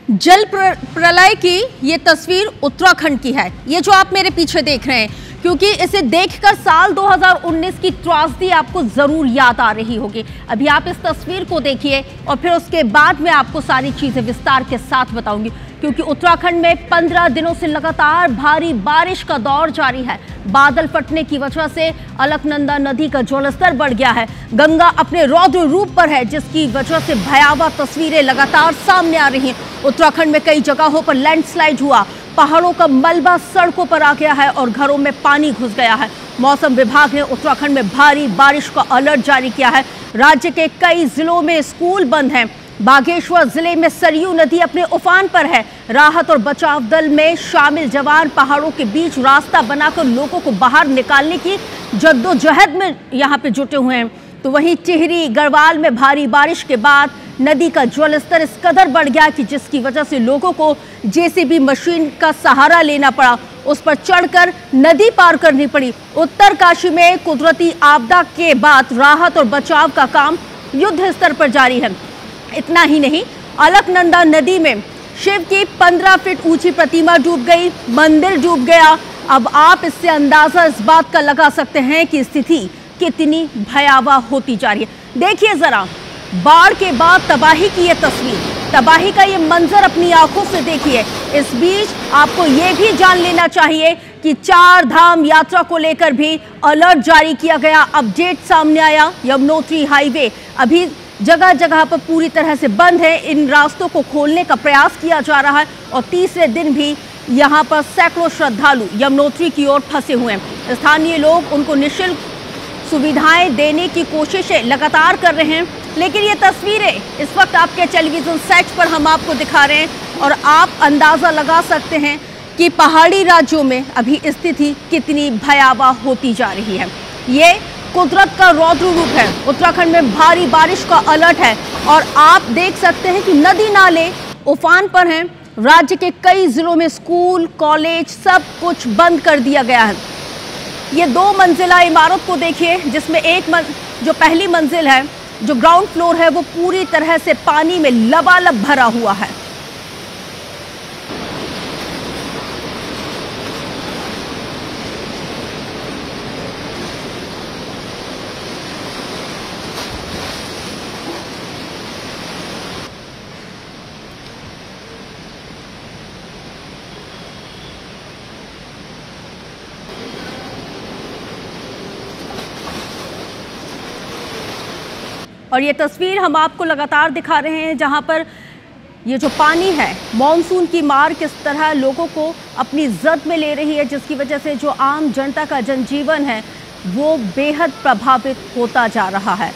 जल प्रलय की ये तस्वीर उत्तराखंड की है। ये जो आप मेरे पीछे देख रहे हैं, क्योंकि इसे देखकर साल 2019 की त्रासदी आपको जरूर याद आ रही होगी। अभी आप इस तस्वीर को देखिए और फिर उसके बाद मैं आपको सारी चीजें विस्तार के साथ बताऊंगी, क्योंकि उत्तराखंड में 15 दिनों से लगातार भारी बारिश का दौर जारी है। बादल फटने की वजह से अलकनंदा नदी का जलस्तर बढ़ गया है। गंगा अपने रौद्र रूप पर है, जिसकी वजह से भयावह तस्वीरें लगातार सामने आ रही हैं। उत्तराखंड में कई जगहों पर लैंडस्लाइड हुआ, पहाड़ों का मलबा सड़कों पर आ गया है और घरों में पानी घुस गया है। मौसम विभाग ने उत्तराखंड में भारी बारिश का अलर्ट जारी किया है। राज्य के कई जिलों में स्कूल बंद हैं। बागेश्वर जिले में सरयू नदी अपने उफान पर है। राहत और बचाव दल में शामिल जवान पहाड़ों के बीच रास्ता बनाकर लोगों को बाहर निकालने की जद्दोजहद में यहां पे जुटे हुए हैं। तो वहीं टिहरी गढ़वाल में भारी बारिश के बाद नदी का जलस्तर इस कदर बढ़ गया कि जिसकी वजह से लोगों को जेसीबी मशीन का सहारा लेना पड़ा, उस पर चढ़कर नदी पार करनी पड़ी। उत्तरकाशी में कुदरती आपदा के बाद राहत और बचाव का काम युद्ध स्तर पर जारी है। इतना ही नहीं, अलकनंदा नदी में शिव की 15 फीट ऊंची प्रतिमा डूब गई, मंदिर डूब गया। अब आप इससे अंदाजा इस बात का लगा सकते हैं कि स्थिति कितनी भयावह होती जा रही है। देखिए जरा, बाढ़ के बाद तबाही की ये तस्वीर, तबाही का ये मंजर अपनी आंखों से देखिए। इस बीच आपको ये भी जान लेना चाहिए कि 4 धाम यात्रा को लेकर भी अलर्ट जारी किया गया। अपडेट सामने आया, यमुनोत्री हाईवे अभी जगह जगह पर पूरी तरह से बंद है। इन रास्तों को खोलने का प्रयास किया जा रहा है और तीसरे दिन भी यहाँ पर सैकड़ों श्रद्धालु यमुनोत्री की ओर फंसे हुए हैं। स्थानीय लोग उनको निःशुल्क सुविधाएं देने की कोशिशें लगातार कर रहे हैं, लेकिन ये तस्वीरें इस वक्त आपके टेलीविजन सेट पर हम आपको दिखा रहे हैं और आप अंदाजा लगा सकते हैं कि पहाड़ी राज्यों में अभी स्थिति कितनी भयावह होती जा रही है। ये कुदरत का रौद्र रूप है। उत्तराखंड में भारी बारिश का अलर्ट है और आप देख सकते हैं कि नदी नाले उफान पर हैं। राज्य के कई जिलों में स्कूल, कॉलेज सब कुछ बंद कर दिया गया है। ये 2 मंजिला इमारत को देखिए, जिसमें जो पहली मंजिल है, जो ग्राउंड फ्लोर है, वो पूरी तरह से पानी में लबालब भरा हुआ है। और ये तस्वीर हम आपको लगातार दिखा रहे हैं, जहां पर ये जो पानी है, मॉनसून की मार किस तरह लोगों को अपनी जद में ले रही है, जिसकी वजह से जो आम जनता का जनजीवन है वो बेहद प्रभावित होता जा रहा है।